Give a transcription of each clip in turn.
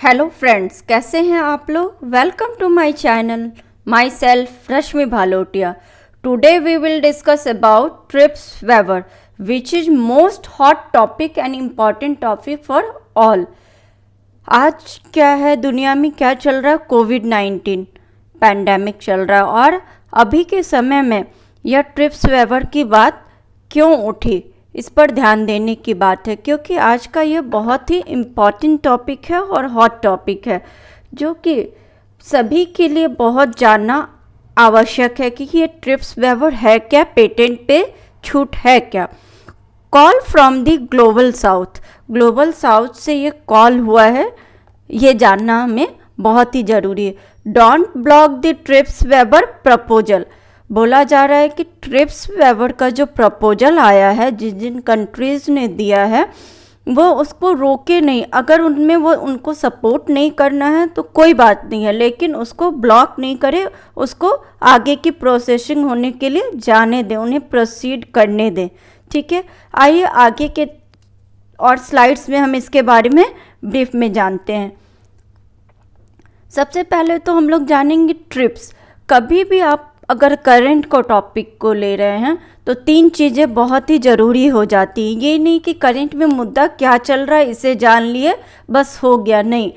Hello friends, कैसे हैं आप लोग। Welcome to my channel. Myself Rashmi Bhalotia. Today we will discuss about TRIPS waiver which is most hot topic and important topic for all. आज क्या है, दुनिया में क्या चल रहा है, कोविड-19 पैंडेमिक चल रहा है। और अभी के समय में यह ट्रिप्स वेवर की बात क्यों उठी, इस पर ध्यान देने की बात है, क्योंकि आज का ये बहुत ही इम्पॉर्टेंट टॉपिक है और हॉट टॉपिक है, जो कि सभी के लिए बहुत जानना आवश्यक है कि ये ट्रिप्स वेवर है क्या, पेटेंट पे छूट है क्या। Call from the global south से ये कॉल हुआ है, ये जानना हमें बहुत ही ज़रूरी है। Don't block the TRIPS waiver proposal. बोला जा रहा है कि ट्रिप्स वेवर का जो प्रपोजल आया है, जिन कंट्रीज़ ने दिया है, वो उसको रोके नहीं। अगर उनमें वो उनको सपोर्ट नहीं करना है तो कोई बात नहीं है, लेकिन उसको ब्लॉक नहीं करे, उसको आगे की प्रोसेसिंग होने के लिए जाने दें, उन्हें प्रोसीड करने दें। ठीक है, आइए आगे के और स्लाइड्स में हम इसके बारे में ब्रीफ में जानते हैं। सबसे पहले तो हम लोग जानेंगे ट्रिप्स। कभी भी आप अगर करंट को टॉपिक को ले रहे हैं तो तीन चीज़ें बहुत ही ज़रूरी हो जाती हैं। ये नहीं कि करंट में मुद्दा क्या चल रहा है इसे जान लिए बस हो गया, नहीं।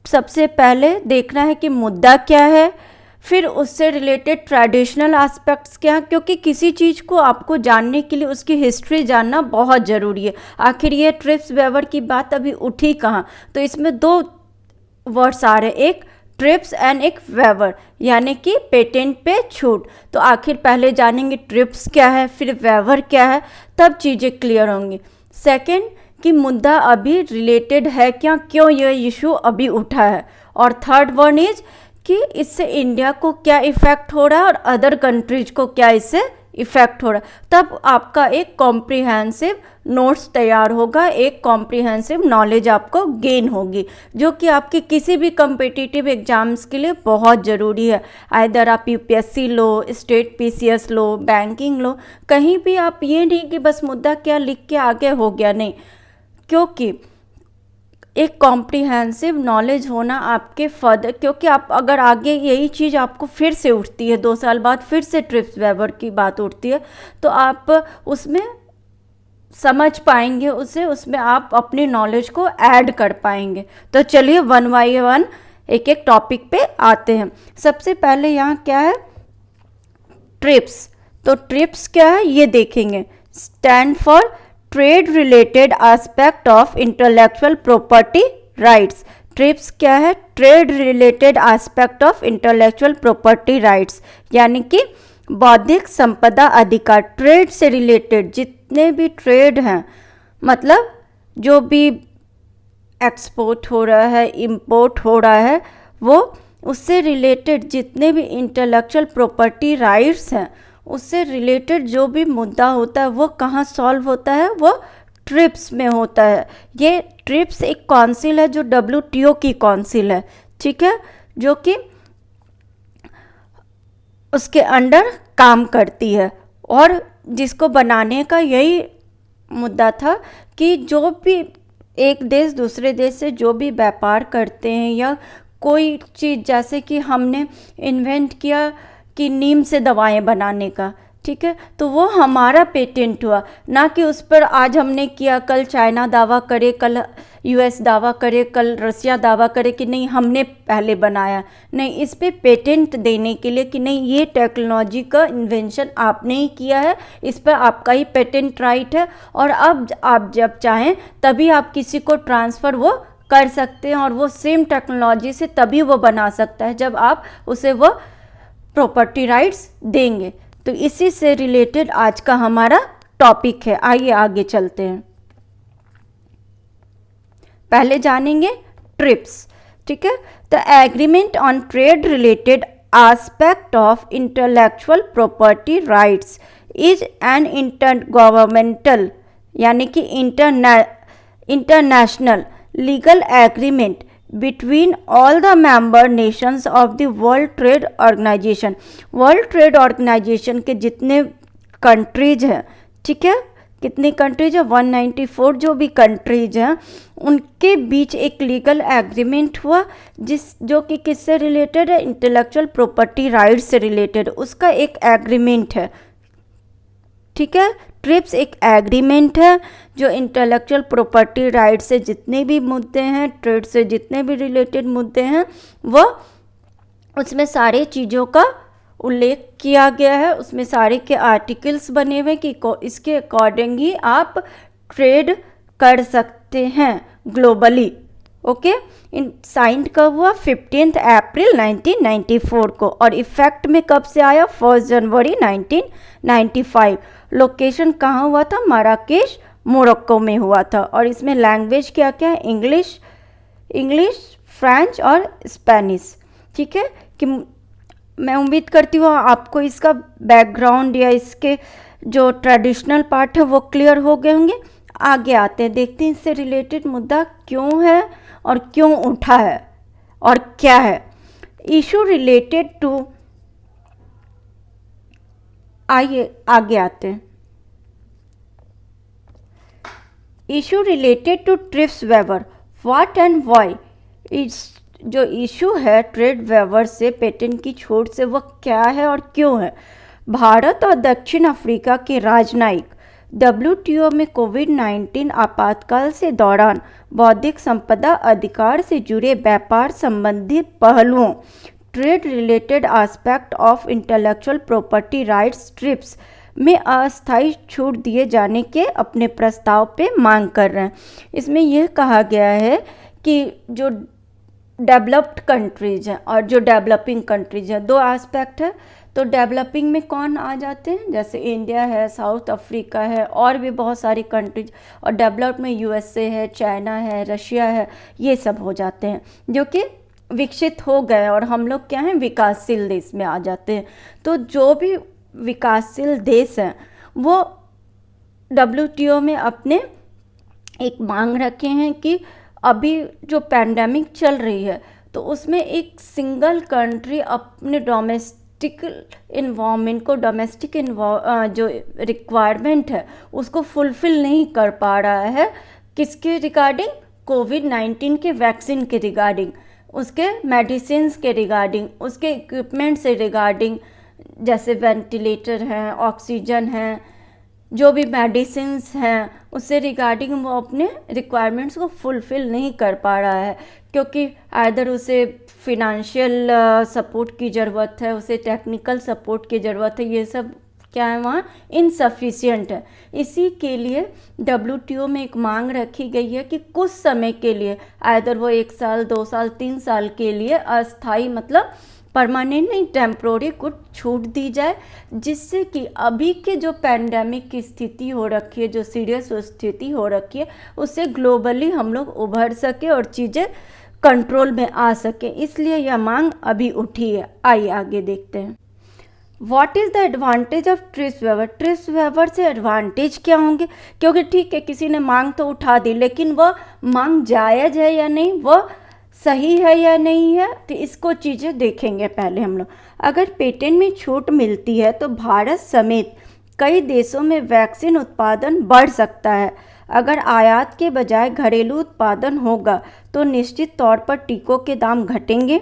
सबसे पहले देखना है कि मुद्दा क्या है, फिर उससे रिलेटेड ट्रेडिशनल एस्पेक्ट्स क्या हैं, क्योंकि किसी चीज़ को आपको जानने के लिए उसकी हिस्ट्री जानना बहुत ज़रूरी है। आखिर ये ट्रिप्स वेवर की बात अभी उठी कहाँ, तो इसमें दो वर्ड्स आ रहे हैं, एक ट्रिप्स एंड एक वेवर, यानी कि पेटेंट पे छूट। तो आखिर पहले जानेंगे ट्रिप्स क्या है, फिर वेवर क्या है, तब चीज़ें क्लियर होंगी। सेकंड कि मुद्दा अभी रिलेटेड है क्या, क्यों यह इशू अभी उठा है। और थर्ड वन इज कि इससे इंडिया को क्या इफ़ेक्ट हो रहा है और अदर कंट्रीज को क्या इससे इफ़ेक्ट हो रहा है। तब आपका एक कॉम्प्रिहेंसिव नोट्स तैयार होगा, एक कॉम्प्रिहेंसिव नॉलेज आपको गेन होगी, जो कि आपके किसी भी कम्पिटिटिव एग्जाम्स के लिए बहुत ज़रूरी है। आइदर आप यूपीएससी लो, स्टेट पीसीएस लो, बैंकिंग लो, कहीं भी आप ये नहीं कि बस मुद्दा क्या लिख के आगे हो गया, नहीं। क्योंकि एक कॉम्प्रिहेंसिव नॉलेज होना आपके फर्दर, क्योंकि आप अगर आगे यही चीज़ आपको फिर से उठती है, 2 साल बाद फिर से ट्रिप्स वेवर की बात उठती है, तो आप उसमें समझ पाएंगे उसे, उसमें आप अपनी नॉलेज को ऐड कर पाएंगे। तो चलिए वन बाय वन एक एक टॉपिक पे आते हैं। सबसे पहले यहाँ क्या है, ट्रिप्स। तो ट्रिप्स क्या है ये देखेंगे। Stand for trade related aspect of intellectual property rights. Trips क्या है, trade related aspect of intellectual property rights, यानी कि बौद्धिक संपदा अधिकार। ट्रेड से रिलेटेड जितने भी ट्रेड हैं, मतलब जो भी एक्सपोर्ट हो रहा है, इंपोर्ट हो रहा है, वो उससे रिलेटेड जितने भी इंटेलेक्चुअल प्रॉपर्टी राइट्स हैं, उससे रिलेटेड जो भी मुद्दा होता है वो कहाँ सॉल्व होता है, वो ट्रिप्स में होता है। ये ट्रिप्स एक काउंसिल है जो WTO की काउंसिल है, ठीक है, जो कि उसके अंडर काम करती है। और जिसको बनाने का यही मुद्दा था कि जो भी एक देश दूसरे देश से जो भी व्यापार करते हैं, या कोई चीज़ जैसे कि हमने इन्वेंट किया कि नीम से दवाएं बनाने का, ठीक है, तो वो हमारा पेटेंट हुआ, ना कि उस पर आज हमने किया, कल चाइना दावा करे, कल US दावा करे, कल रसिया दावा करे कि नहीं हमने पहले बनाया। नहीं, इस पे पेटेंट देने के लिए कि नहीं ये टेक्नोलॉजी का इन्वेंशन आपने ही किया है, इस पर आपका ही पेटेंट राइट है, और अब आप जब चाहें तभी आप किसी को ट्रांसफ़र वो कर सकते हैं, और वो सेम टेक्नोलॉजी से तभी वो बना सकता है जब आप उसे वो प्रॉपर्टी राइट्स देंगे। तो इसी से रिलेटेड आज का हमारा टॉपिक है। आइए आगे चलते हैं। पहले जानेंगे ट्रिप्स, ठीक है। The agreement on trade related aspect of intellectual property rights is an intergovernmental, यानी कि international legal agreement between all the member nations of the World Trade Organization। World Trade Organization के जितने कंट्रीज हैं, ठीक है, कितनी कंट्रीज है, 194 जो भी कंट्रीज हैं उनके बीच एक लीगल एग्रीमेंट हुआ जो कि किससे रिलेटेड है, इंटेलेक्चुअल प्रॉपर्टी राइट्स से रिलेटेड, उसका एक एग्रीमेंट है। ठीक है, ट्रिप्स एक एग्रीमेंट है जो इंटेलेक्चुअल प्रॉपर्टी राइट से जितने भी मुद्दे हैं, ट्रेड से जितने भी रिलेटेड मुद्दे हैं, वह उसमें सारे चीज़ों का उल्लेख किया गया है। उसमें सारे के आर्टिकल्स बने हुए कि इसके अकॉर्डिंग ही आप ट्रेड कर सकते हैं ग्लोबली। ओके, इन साइंड कब हुआ, 15 अप्रैल 1994 को, और इफेक्ट में कब से आया, 1 जनवरी 1995। लोकेशन कहाँ हुआ था, माराकेश मोरक्को में हुआ था। और इसमें लैंग्वेज क्या क्या है, इंग्लिश, फ्रेंच और स्पेनिश। ठीक है, कि मैं उम्मीद करती हूँ आपको इसका बैकग्राउंड या इसके जो ट्रेडिशनल पार्ट है वो क्लियर हो गए होंगे। आगे आते हैं, देखते हैं इससे रिलेटेड मुद्दा क्यों है और क्यों उठा है और क्या है। इशू रिलेटेड टू, आइए आगे आते हैं। Issue related to TRIPS waiver, what and why. इस जो इशू है ट्रेड वेवर से, पेटेंट की छूट से, वह क्या है और क्यों है। भारत और दक्षिण अफ्रीका के राजनयिक WTO में कोविड-19 आपातकाल से दौरान बौद्धिक संपदा अधिकार से जुड़े व्यापार संबंधी पहलुओं, trade related aspect of intellectual property rights, trips में अस्थायी छूट दिए जाने के अपने प्रस्ताव पे मांग कर रहे हैं। इसमें यह कहा गया है कि जो डेवलप्ड कंट्रीज हैं और जो डेवलपिंग कंट्रीज हैं, दो एस्पेक्ट है। तो डेवलपिंग में कौन आ जाते हैं, जैसे इंडिया है, साउथ अफ्रीका है, और भी बहुत सारी कंट्रीज, और डेवलप्ड में USA है, चाइना है, रशिया है, ये सब हो जाते हैं जो कि विकसित हो गए, और हम लोग क्या हैं, विकासशील देश में आ जाते हैं। तो जो भी विकासशील देश हैं वो WTO में अपने एक मांग रखे हैं कि अभी जो पैंडेमिक चल रही है तो उसमें एक सिंगल कंट्री अपने डोमेस्टिक इन्वायरमेंट को, जो रिक्वायरमेंट है उसको फुलफिल नहीं कर पा रहा है। किसके रिगार्डिंग, कोविड-19 के वैक्सीन के रिगार्डिंग, उसके मेडिसिन के रिगार्डिंग, उसके इक्विपमेंट से रिगार्डिंग, जैसे वेंटिलेटर हैं, ऑक्सीजन हैं, जो भी मेडिसिन्स हैं, उससे रिगार्डिंग वो अपने रिक्वायरमेंट्स को फुलफ़िल नहीं कर पा रहा है, क्योंकि आइदर उसे फिनेंशियल सपोर्ट की ज़रूरत है, उसे टेक्निकल सपोर्ट की ज़रूरत है, ये सब क्या है वहाँ इनसफिशिएंट है। इसी के लिए WTO में एक मांग रखी गई है कि कुछ समय के लिए, आइदर वो 1 साल, 2 साल, 3 साल के लिए अस्थाई, मतलब परमानेंट नहीं, टेम्प्रोरी कुछ छूट दी जाए, जिससे कि अभी के जो पैंडेमिक की स्थिति हो रखी है, जो सीरियस स्थिति हो रखी है, उससे ग्लोबली हम लोग उभर सके और चीज़ें कंट्रोल में आ सके। इसलिए यह मांग अभी उठी है। आइए आगे देखते हैं। What is the advantage of TRIPS waiver. TRIPS waiver से एडवांटेज क्या होंगे, क्योंकि ठीक है किसी ने मांग तो उठा दी, लेकिन वह मांग जायज़ है या नहीं, वह सही है या नहीं है, तो इसको चीज़ें देखेंगे पहले हम लोग। अगर पेटेंट में छूट मिलती है तो भारत समेत कई देशों में वैक्सीन उत्पादन बढ़ सकता है। अगर आयात के बजाय घरेलू उत्पादन होगा तो निश्चित तौर पर टीकों के दाम घटेंगे।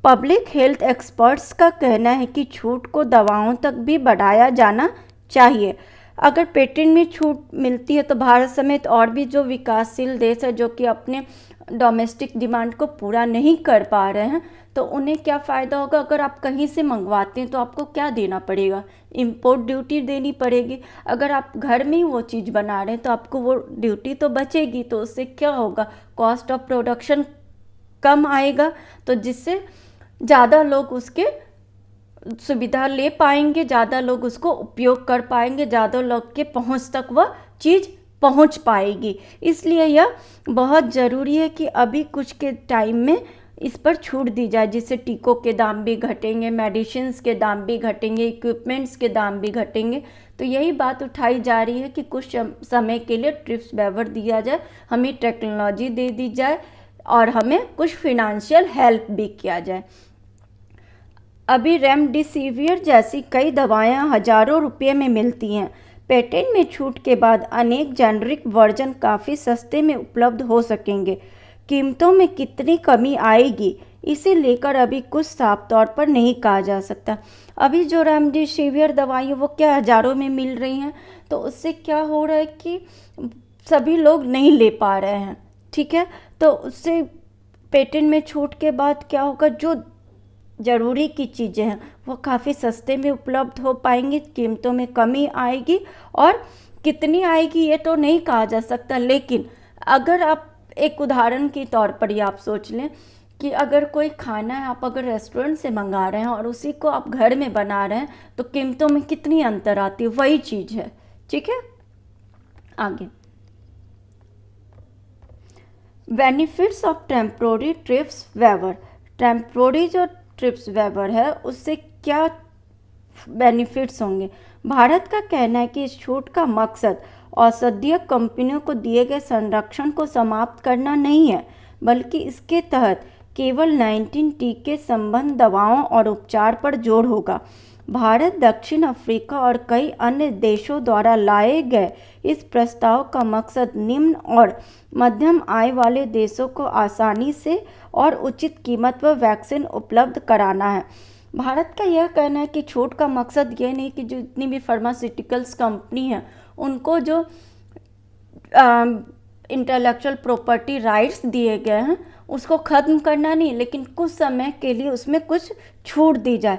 पब्लिक हेल्थ एक्सपर्ट्स का कहना है कि छूट को दवाओं तक भी बढ़ाया जाना चाहिए। अगर पेटेंट में छूट मिलती है तो भारत समेत और भी जो विकासशील देश है, जो कि अपने डोमेस्टिक डिमांड को पूरा नहीं कर पा रहे हैं, तो उन्हें क्या फ़ायदा होगा। अगर आप कहीं से मंगवाते हैं तो आपको क्या देना पड़ेगा, इंपोर्ट ड्यूटी देनी पड़ेगी। अगर आप घर में ही वो चीज़ बना रहे हैं तो आपको वो ड्यूटी तो बचेगी, तो उससे क्या होगा, कॉस्ट ऑफ प्रोडक्शन कम आएगा, तो जिससे ज़्यादा लोग उसके सुविधा ले पाएंगे, ज़्यादा लोग उसको उपयोग कर पाएंगे, ज़्यादा लोग के पहुंच तक वह चीज़ पहुंच पाएगी। इसलिए यह बहुत ज़रूरी है कि अभी कुछ के टाइम में इस पर छूट दी जाए, जिससे टीकों के दाम भी घटेंगे, मेडिसिन्स के दाम भी घटेंगे, इक्विपमेंट्स के दाम भी घटेंगे। तो यही बात उठाई जा रही है कि कुछ समय के लिए ट्रिप्स वेवर दिया जाए, हमें टेक्नोलॉजी दे दी जाए और हमें कुछ फिनेंशियल हेल्प भी किया जाए। अभी रेमडेसिविर जैसी कई दवाएं हज़ारों रुपये में मिलती हैं। पेटेंट में छूट के बाद अनेक जेनरिक वर्जन काफ़ी सस्ते में उपलब्ध हो सकेंगे। कीमतों में कितनी कमी आएगी इसे लेकर अभी कुछ साफ तौर पर नहीं कहा जा सकता। अभी जो रेमडेसिविर दवाई वो क्या हज़ारों में मिल रही हैं, तो उससे क्या हो रहा है कि सभी लोग नहीं ले पा रहे हैं। ठीक है, तो उससे पेटेंट में छूट के बाद क्या होगा, जो ज़रूरी की चीज़ें हैं वो काफ़ी सस्ते में उपलब्ध हो पाएंगी, कीमतों में कमी आएगी। और कितनी आएगी ये तो नहीं कहा जा सकता, लेकिन अगर आप एक उदाहरण के तौर पर ही आप सोच लें कि अगर कोई खाना है आप अगर रेस्टोरेंट से मंगा रहे हैं और उसी को आप घर में बना रहे हैं तो कीमतों में कितनी अंतर आती है, वही चीज़ है। ठीक है, आगे benefits of temporary TRIPS waiver. Temporary जो ट्रिप्स वेवर है उससे क्या बेनिफिट्स होंगे। भारत का कहना है कि इस छूट का मकसद औषधीय कंपनियों को दिए गए संरक्षण को समाप्त करना नहीं है, बल्कि इसके तहत केवल 19 टीके संबंध दवाओं और उपचार पर जोर होगा। भारत, दक्षिण अफ्रीका और कई अन्य देशों द्वारा लाए गए इस प्रस्ताव का मकसद निम्न और मध्यम आय वाले देशों को आसानी से और उचित कीमत पर वैक्सीन उपलब्ध कराना है। भारत का यह कहना है कि छूट का मकसद ये नहीं कि जो जितनी भी फार्मास्यूटिकल्स कंपनी हैं उनको जो इंटेलेक्चुअल प्रॉपर्टी राइट्स दिए गए हैं उसको ख़त्म करना नहीं, लेकिन कुछ समय के लिए उसमें कुछ छूट दी जाए,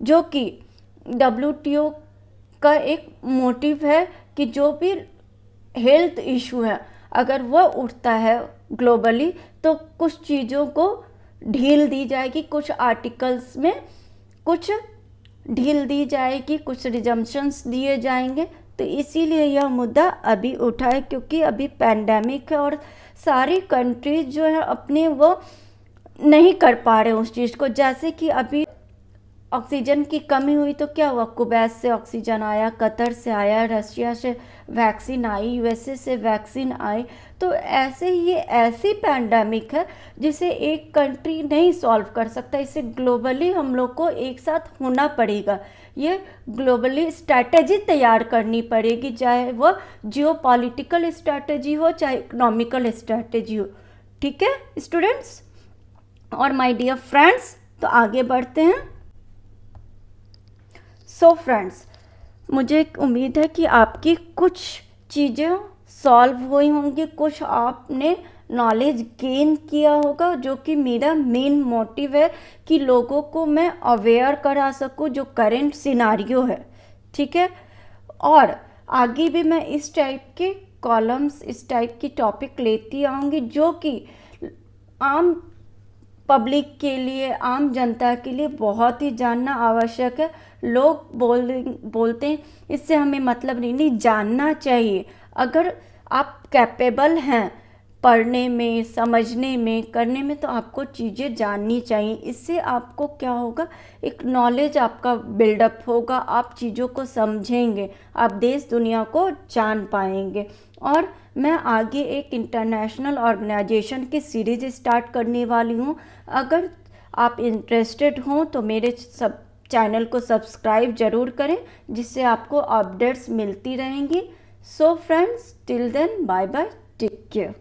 जो कि WTO का एक मोटिव है कि जो भी हेल्थ इशू है अगर वह उठता है ग्लोबली तो कुछ चीज़ों को ढील दी जाएगी, कुछ आर्टिकल्स में कुछ ढील दी जाएगी, कुछ रिजम्पशंस दिए जाएंगे। तो इसीलिए यह मुद्दा अभी उठा है, क्योंकि अभी पैंडेमिक है और सारी कंट्रीज जो है अपने वो नहीं कर पा रहे उस चीज़ को। जैसे कि अभी ऑक्सीजन की कमी हुई तो क्या हुआ, कुवैत से ऑक्सीजन आया, कतर से आया, रशिया से वैक्सीन आई, USA से वैक्सीन आई। तो ऐसे ये ऐसी पैंडेमिक है जिसे एक कंट्री नहीं सॉल्व कर सकता, इसे ग्लोबली हम लोग को एक साथ होना पड़ेगा। ये ग्लोबली स्ट्रैटेजी तैयार करनी पड़ेगी, चाहे वो जियोपॉलिटिकल स्ट्रैटेजी हो चाहे इकोनॉमिकल स्ट्रैटेजी हो। ठीक है स्टूडेंट्स और माय डियर फ्रेंड्स, तो आगे बढ़ते हैं। सो फ्रेंड्स, मुझे उम्मीद है कि आपकी कुछ चीज़ें सॉल्व हुई होंगी, कुछ आपने नॉलेज गेन किया होगा, जो कि मेरा मेन मोटिव है कि लोगों को मैं अवेयर करा सकूं जो करंट सिनारियो है। ठीक है, और आगे भी मैं इस टाइप के कॉलम्स, इस टाइप की टॉपिक लेती आऊँगी जो कि आम पब्लिक के लिए, आम जनता के लिए बहुत ही जानना आवश्यक है। लोग बोलते हैं इससे हमें मतलब नहीं, जानना चाहिए। अगर आप कैपेबल हैं पढ़ने में, समझने में, करने में, तो आपको चीज़ें जाननी चाहिए। इससे आपको क्या होगा, एक नॉलेज आपका बिल्डअप होगा, आप चीज़ों को समझेंगे, आप देश दुनिया को जान पाएंगे। और मैं आगे एक इंटरनेशनल ऑर्गेनाइजेशन की सीरीज़ स्टार्ट करने वाली हूँ। अगर आप इंटरेस्टेड हों तो मेरे सब चैनल को सब्सक्राइब ज़रूर करें, जिससे आपको अपडेट्स मिलती रहेंगी। So friends, till then bye bye, take care.